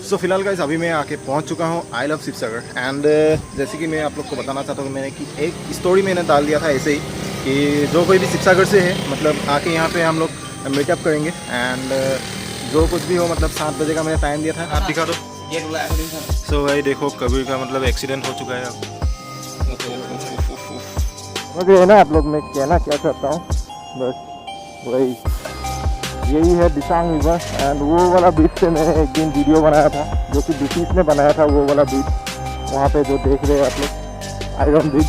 सो फिलहाल गाइस अभी मैं आके पहुंच चुका हूं आई लव शिवसागर एंड जैसे कि मैं आप लोग को बताना चाहता हूँ मैंने कि एक स्टोरी मैंने डाल दिया था ऐसे ही कि जो कोई भी शिवसागर से है मतलब आके यहाँ पे हम लोग मीटअप करेंगे एंड जो कुछ भी हो मतलब 7 बजे का मैंने टाइम दिया था। आप दिखा दो। सो भाई देखो कबीर का मतलब एक्सीडेंट हो चुका है अब। मुझे है ना आप लोग मैं कहना क्या चाहता हूँ बस वही यही है दिसांग रिवर एंड वो वाला बीच से मैंने एक दिन वीडियो बनाया था जो कि ब्रिटिश ने बनाया था वो वाला बीच वहाँ पे जो देख रहे हैं आप लोग आयरन बीच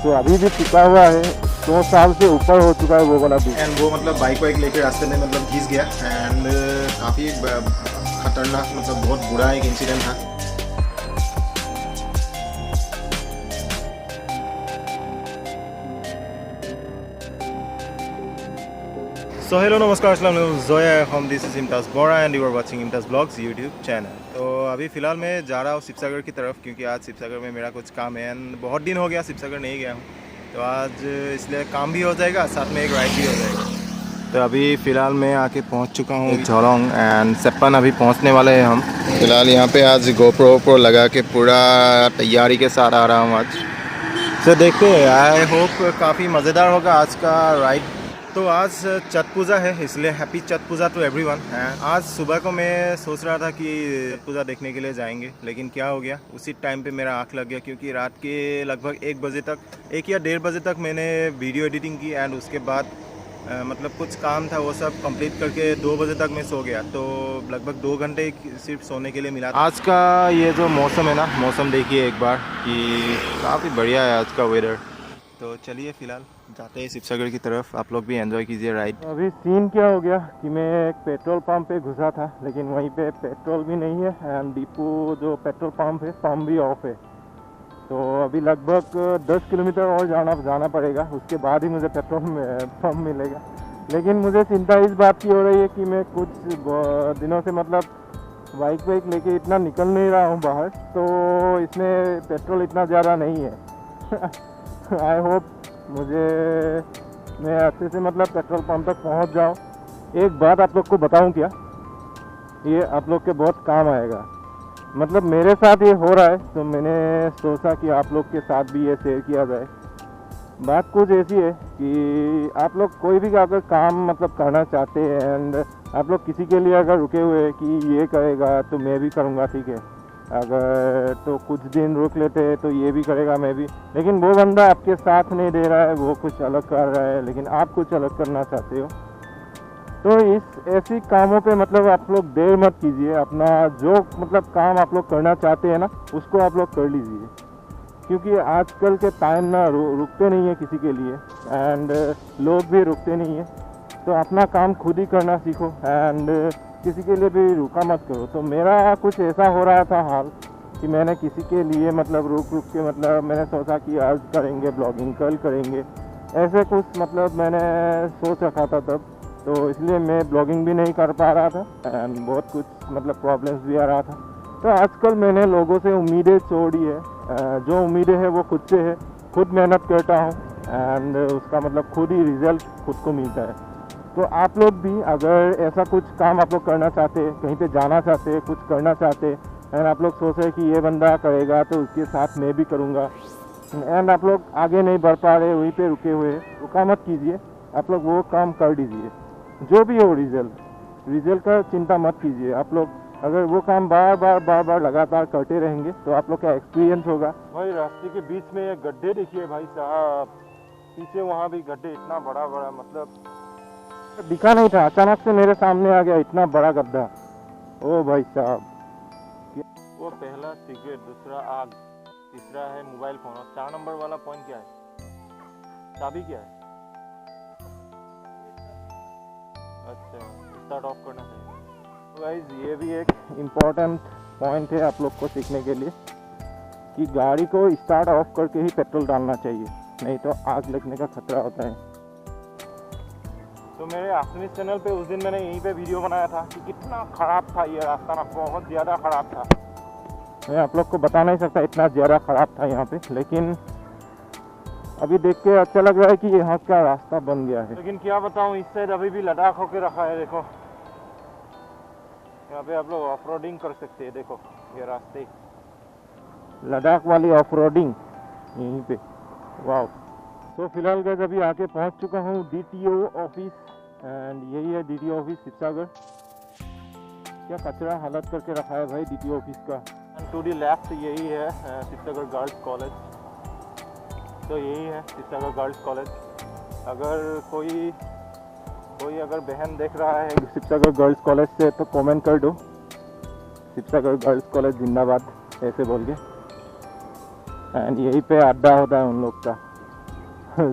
तो अभी भी टिका हुआ है 100 साल से ऊपर हो चुका है वो वाला बीच। एंड वो मतलब बाइक वाइक लेके रास्ते में मतलब घिस गया एंड काफ़ी खतरनाक मतलब बहुत बुरा एक इंसिडेंट था। सो हेलो नमस्कार अस्सलाम वालेकुम Zoya from this is Imtaz Bora and you are watching Imtaz vlogs YouTube channel. तो अभी फ़िलहाल मैं जा रहा हूँ शिवसागर की तरफ क्योंकि आज शिवसागर में मेरा कुछ काम है एंड बहुत दिन हो गया शिवसागर नहीं गया हूँ तो आज इसलिए काम भी हो जाएगा साथ में एक राइड भी हो जाएगा। तो अभी फ़िलहाल मैं आके पहुँच चुका हूँ झोलोंग एंड सेप्पन अभी पहुँचने वाले हैं हम। फ़िलहाल यहाँ पे आज गोप्रो लगा के पूरा तैयारी के साथ आ रहा हूँ आज। तो देखते हैं आई होप काफ़ी मज़ेदार होगा आज का राइड। तो आज छठ पूजा है इसलिए happy Chhath Puja to everyone. आज सुबह को मैं सोच रहा था कि छठ पूजा देखने के लिए जाएंगे लेकिन क्या हो गया उसी टाइम पे मेरा आँख लग गया क्योंकि रात के लगभग 1 बजे तक 1 या 1:30 बजे तक मैंने वीडियो एडिटिंग की एंड उसके बाद मतलब कुछ काम था वो सब कंप्लीट करके 2 बजे तक मैं सो गया तो लगभग 2 घंटे सिर्फ सोने के लिए मिला। आज का ये जो मौसम है ना मौसम देखिए एक बार कि काफ़ी बढ़िया है आज का वेदर। तो चलिए फ़िलहाल जाते हैं शिवसागर की तरफ आप लोग भी एंजॉय कीजिए राइड। अभी सीन क्या हो गया कि मैं एक पेट्रोल पंप पे घुसा था लेकिन वहीं पे पेट्रोल भी नहीं है एंड डिपो जो पेट्रोल पंप है पंप भी ऑफ है तो अभी लगभग 10 किलोमीटर और जाना पड़ेगा उसके बाद ही मुझे पेट्रोल पंप मिलेगा। लेकिन मुझे चिंता इस बात की हो रही है कि मैं कुछ दिनों से मतलब बाइक लेके इतना निकल नहीं रहा हूँ बाहर तो इसमें पेट्रोल इतना ज़्यादा नहीं है। आई होप मैं अच्छे से मतलब पेट्रोल पंप तक पहुँच जाऊँ। एक बात आप लोग को बताऊँ क्या ये आप लोग के बहुत काम आएगा मतलब मेरे साथ ये हो रहा है तो मैंने सोचा कि आप लोग के साथ भी ये शेयर किया जाए। बात कुछ ऐसी है कि आप लोग कोई भी अगर काम मतलब करना चाहते हैं एंड आप लोग किसी के लिए अगर रुके हुए हैं कि ये करेगा तो मैं भी करूँगा ठीक है अगर तो कुछ दिन रुक लेते हैं तो ये भी करेगा मैं भी लेकिन वो बंदा आपके साथ नहीं दे रहा है वो कुछ अलग कर रहा है लेकिन आप कुछ अलग करना चाहते हो तो इस ऐसी कामों पे मतलब आप लोग देर मत कीजिए। अपना जो मतलब काम आप लोग करना चाहते हैं ना उसको आप लोग कर लीजिए क्योंकि आजकल के टाइम ना रुकते नहीं है किसी के लिए एंड लोग भी रुकते नहीं है तो अपना काम खुद ही करना सीखो एंड किसी के लिए भी रुका मत करो। तो मेरा कुछ ऐसा हो रहा था हाल कि मैंने किसी के लिए मतलब रुक के मतलब मैंने सोचा कि आज करेंगे ब्लॉगिंग कल करेंगे ऐसे कुछ मतलब मैंने सोच रखा था तब तो इसलिए मैं ब्लॉगिंग भी नहीं कर पा रहा था एंड बहुत कुछ मतलब प्रॉब्लम्स भी आ रहा था। तो आजकल मैंने लोगों से उम्मीदें छोड़ी है जो उम्मीदें हैं वो खुद से है खुद मेहनत करता हूँ एंड उसका मतलब खुद ही रिज़ल्ट खुद को मिलता है। तो आप लोग भी अगर ऐसा कुछ काम आप लोग करना चाहते हैं कहीं पे जाना चाहते हैं कुछ करना चाहते हैं एंड आप लोग सोच रहे हैं कि ये बंदा करेगा तो उसके साथ मैं भी करूँगा एंड आप लोग आगे नहीं बढ़ पा रहे वहीं पे रुके हुए रुका मत कीजिए आप लोग वो काम कर दीजिए जो भी हो रिजल्ट का चिंता मत कीजिए। आप लोग अगर वो काम बार लगातार करते रहेंगे तो आप लोग का एक्सपीरियंस होगा। भाई रास्ते के बीच में ये गड्ढे देखिए भाई साहब पीछे वहाँ भी गड्ढे इतना बड़ा मतलब दिखा नहीं था अचानक से मेरे सामने आ गया इतना बड़ा गड्ढा। ओ भाई साहब वो पहला सिगरेट दूसरा आग तीसरा है मोबाइल फोन और 4 नंबर वाला पॉइंट क्या है चाबी क्या है अच्छा स्टार्ट ऑफ करना चाहिए। तो गाइस ये भी एक इम्पॉर्टेंट पॉइंट है आप लोग को सीखने के लिए कि गाड़ी को स्टार्ट ऑफ करके ही पेट्रोल डालना चाहिए नहीं तो आग लगने का खतरा होता है। तो मेरे आसमिस चैनल पे उस दिन मैंने यहीं पे वीडियो बनाया था कि कितना ख़राब था ये रास्ता ना बहुत ज़्यादा ख़राब था। मैं आप लोग को बता नहीं सकता इतना ज़्यादा ख़राब था यहाँ पे लेकिन अभी देख के अच्छा लग रहा है कि यहाँ का रास्ता बन गया है। लेकिन क्या बताऊँ इस साइड अभी भी लद्दाख होके रखा है देखो यहाँ पे आप लोग ऑफ रोडिंग कर सकते हैं। देखो ये रास्ते, लद्दाख वाली ऑफ रोडिंग यहीं पे। वाह। तो फिलहाल गाइस अभी आके पहुंच चुका हूँ DTO ऑफिस, एंड यही है DTO ऑफिस शिवसागर। क्या कचरा हालत करके रखा है भाई DTO ऑफिस का। एंड टू दी लेफ्ट यही है शिवसागर गर्ल्स कॉलेज। तो यही है शिवसागर गर्ल्स कॉलेज। अगर कोई अगर बहन देख रहा है शिवसागर गर्ल्स कॉलेज से तो कमेंट कर दो, शिवसागर गर्ल्स कॉलेज जिंदाबाद ऐसे बोल के। एंड यहीं पे अड्डा होता है उन लोग का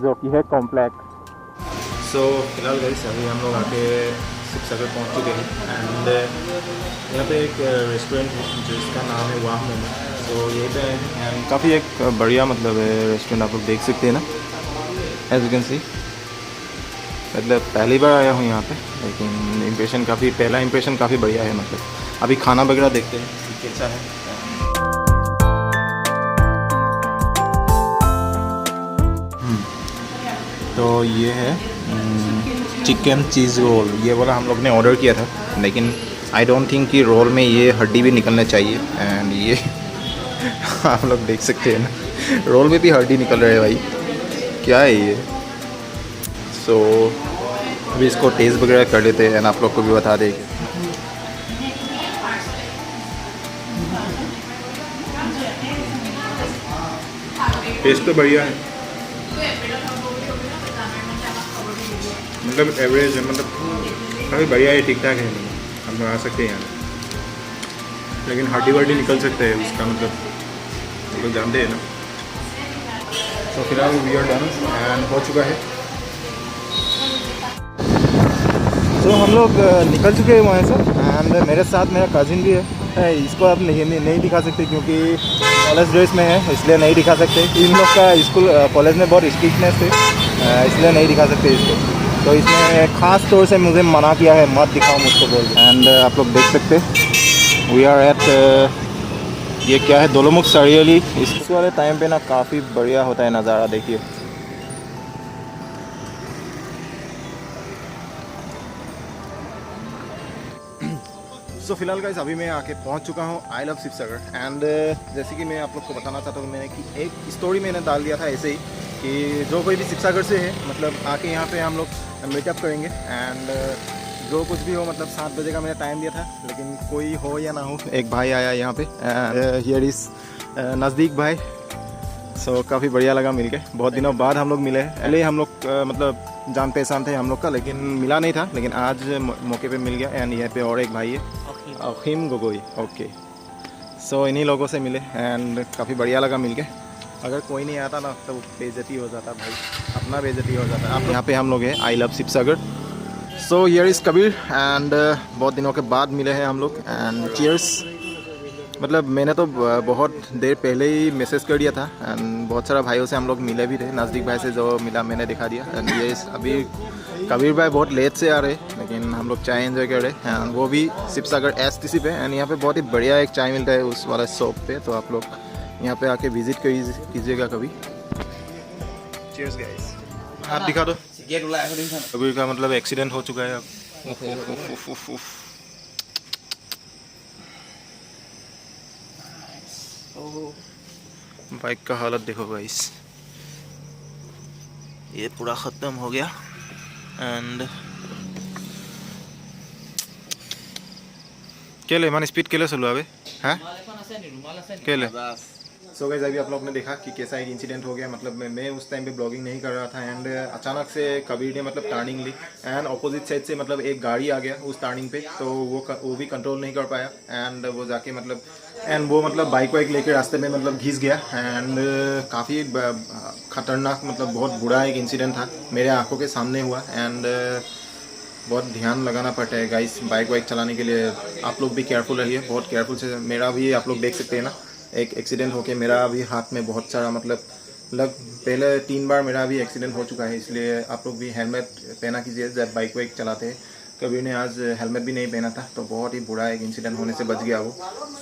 जो कि है कॉम्प्लेक्स। सो फिलहाल गाइस अभी हम लोग आके शिवसागर पहुंच चुके हैं एंड यहाँ पे एक रेस्टोरेंट है जिसका नाम है वाह मोमो। तो यहीं पे एंड काफ़ी एक बढ़िया मतलब रेस्टोरेंट आप लोग देख सकते हैं ना, एज यू कैन सी। मतलब पहली बार आया हूँ यहाँ पे, लेकिन पहला इम्प्रेशन काफ़ी बढ़िया है। मतलब अभी खाना वगैरह देखते हैं कि कैसा है। तो ये है चिकन चीज़ रोल, ये वाला हम लोग ने ऑर्डर किया था, लेकिन आई डोंट थिंक कि रोल में ये हड्डी भी निकलना चाहिए। एंड ये आप लोग देख सकते हैं ना, रोल में भी हड्डी निकल रहा है भाई, क्या है ये। सो अभी इसको टेस्ट वगैरह कर लेते हैं एंड आप लोग को भी बता देंगे। टेस्ट तो बढ़िया है, मतलब एवरेज है, मतलब काफ़ी बढ़िया है, ठीक ठाक है। हम लोग आ सकते हैं यहाँ, लेकिन हड्डी वड्डी निकल सकते हैं उसका, मतलब हम लोग जानते हैं ना। तो फिलहाल वी आर डन एंड हो चुका है। तो हम लोग निकल चुके हैं वहाँ से एंड मेरे साथ मेरा कज़िन भी है। इसको आप नहीं दिखा सकते क्योंकि कॉलेज ड्रेस में है, इसलिए नहीं दिखा सकते। इन लोग का स्कूल कॉलेज में बहुत स्ट्रिक्टनेस है, इसलिए नहीं दिखा सकते इसको। तो इसने ख़ास तौर से मुझे मना किया है, मत दिखाओ मुझको बोल के। एंड आप लोग देख सकते हैं वी आर एट, ये क्या है, दोलमुख सरियली। इस वाले टाइम पे ना काफ़ी बढ़िया होता है नज़ारा, देखिए। सो फिलहाल गाइस अभी मैं आके पहुंच चुका हूं आई लव शिवसागर। एंड जैसे कि मैं आप लोग को बताना चाहता हूँ, मैंने कि एक स्टोरी मैंने डाल दिया था ऐसे ही कि जो कोई भी शिवसागर से है मतलब आके यहाँ पे हम लोग मीटअप करेंगे। एंड जो कुछ भी हो, मतलब 7 बजे का मैंने टाइम दिया था, लेकिन कोई हो या ना हो, एक भाई आया यहाँ पे, हियर इज नज़दीक भाई। सो काफ़ी बढ़िया लगा मिलके, बहुत दिनों बाद हम लोग मिले। पहले हम लोग मतलब जान पहचान थे हम लोग का, लेकिन मिला नहीं था, लेकिन आज मौके पे मिल गया। एंड यहाँ पे और एक भाई है अखीम गोगोई, ओके। सो इन्हीं लोगों से मिले एंड काफ़ी बढ़िया लगा मिलके। अगर कोई नहीं आता ना तो बेइज्जती हो जाता भाई, अपना बेइज्जती हो जाता। आप यहाँ पे हम लोग हैं I love Sivasagar. So here is Kabir and बहुत दिनों के बाद मिले हैं हम लोग एंड चीयर्स। मतलब मैंने तो बहुत देर पहले ही मैसेज कर दिया था एंड बहुत सारा भाइयों से हम लोग मिले भी थे। नज़दीक भाई से जो मिला मैंने दिखा दिया। एंड ये अभी कबीर भाई बहुत लेट से आ रहे, लेकिन हम लोग चाय एंजॉय कर रहे हैं, वो भी शिवसागर STC पे। एंड यहाँ पे बहुत ही बढ़िया एक चाय मिलता है उस वाला शॉप पे, तो आप लोग यहाँ पे आके विजिट कीजिएगा कभी। Cheers guys. हाथ दिखा दो। कबीर का मतलब एक्सीडेंट हो चुका है अब। बाइक का हालत देखो गाइस, ये पूरा ख़त्म हो गया। एंड केले मान स्पीड केले चलो अबे, हाँ केले। सो गाइस अभी आप लोग ने देखा कि कैसा एक इंसिडेंट हो गया। मतलब मैं उस टाइम पे ब्लॉगिंग नहीं कर रहा था एंड अचानक से कबीर ने मतलब टर्निंग ली एंड अपोजिट साइड से मतलब एक गाड़ी आ गया उस टर्निंग पे, तो वो भी कंट्रोल नहीं कर पाया एंड वो जाके मतलब बाइक वाइक लेके रास्ते में मतलब घिस गया। एंड काफ़ी ख़तरनाक, मतलब बहुत बुरा एक इंसिडेंट था, मेरे आंखों के सामने हुआ। एंड बहुत ध्यान लगाना पड़ता है गाइस बाइक वाइक चलाने के लिए। आप लोग भी केयरफुल रहिए, बहुत केयरफुल से। मेरा भी आप लोग देख सकते हैं ना, एक एक्सीडेंट होके मेरा भी हाथ में बहुत सारा मतलब पहले 3 बार मेरा भी एक्सीडेंट हो चुका है, इसलिए आप लोग भी हेलमेट पहना कीजिए जब बाइक वाइक चलाते हैं। कबीर ने आज हेलमेट भी नहीं पहना था, तो बहुत ही बुरा एक इंसिडेंट होने से बच गया वो।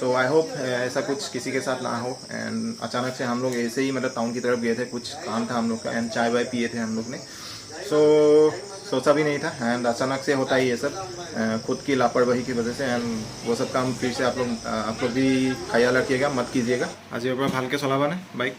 सो आई होप ऐसा कुछ किसी के साथ ना हो। एंड अचानक से हम लोग ऐसे ही मतलब टाउन की तरफ गए थे, कुछ काम था हम लोग का एंड चाय वाय पिए थे हम लोग ने। सो सोचा भी नहीं था एंड अचानक से होता ही ये सब खुद की लापरवाही की वजह से एंड वो सब काम फिर से आप लोग भी ख्याल रखिएगा, मत कीजिएगा। आज ये भाल के चलाबा ने बाइक।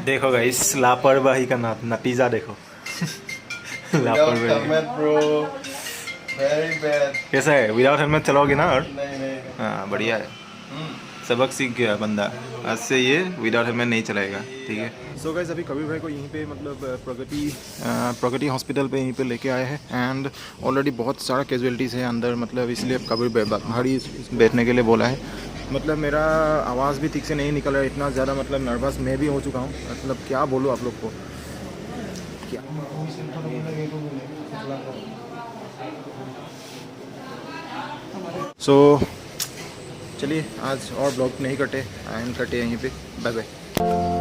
देखो गाइस लापरवाही का नतीजा देखो। लापरवाही कैसा है, विदाउट हेलमेट चलाओगे ना? और हाँ बढ़िया है, सबक सीख गया बंदा, आज से ये विदाउट हेलमेट नहीं चलाएगा, ठीक है। सो गाइस अभी कबीर भाई को यहीं पे मतलब प्रगति हॉस्पिटल पे यहीं पे लेके आए हैं एंड ऑलरेडी बहुत सारा कैजुअलिटीज़ है अंदर, मतलब इसलिए कबीर भारी बैठने के लिए बोला है। मतलब मेरा आवाज़ भी ठीक से नहीं निकल रहा है, इतना ज़्यादा मतलब नर्वस मैं भी हो चुका हूँ, मतलब क्या बोलूँ आप लोग को क्या। चलिए आज और ब्लॉग नहीं करते, एंड करते यहीं पे। Bye bye.